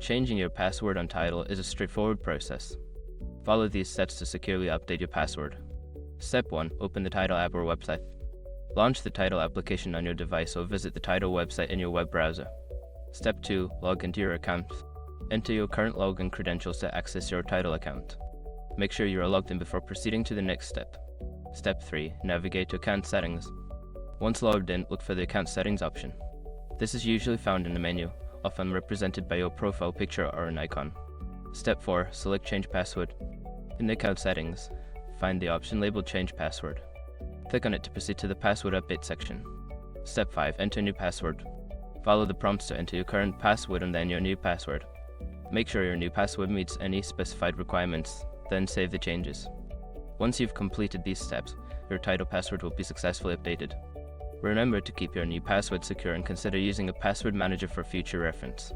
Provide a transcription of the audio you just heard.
Changing your password on Tidal is a straightforward process. Follow these steps to securely update your password. Step 1. Open the Tidal app or website. Launch the Tidal application on your device or visit the Tidal website in your web browser. Step 2. Log into your account. Enter your current login credentials to access your Tidal account. Make sure you are logged in before proceeding to the next step. Step 3. Navigate to Account Settings. Once logged in, look for the Account Settings option. This is usually found in the menu, often represented by your profile picture or an icon. Step 4. Select Change Password. In the Account Settings, find the option labeled Change Password. Click on it to proceed to the Password Update section. Step 5. Enter new password. Follow the prompts to enter your current password and then your new password. Make sure your new password meets any specified requirements, then save the changes. Once you've completed these steps, your Tidal password will be successfully updated. Remember to keep your new password secure and consider using a password manager for future reference.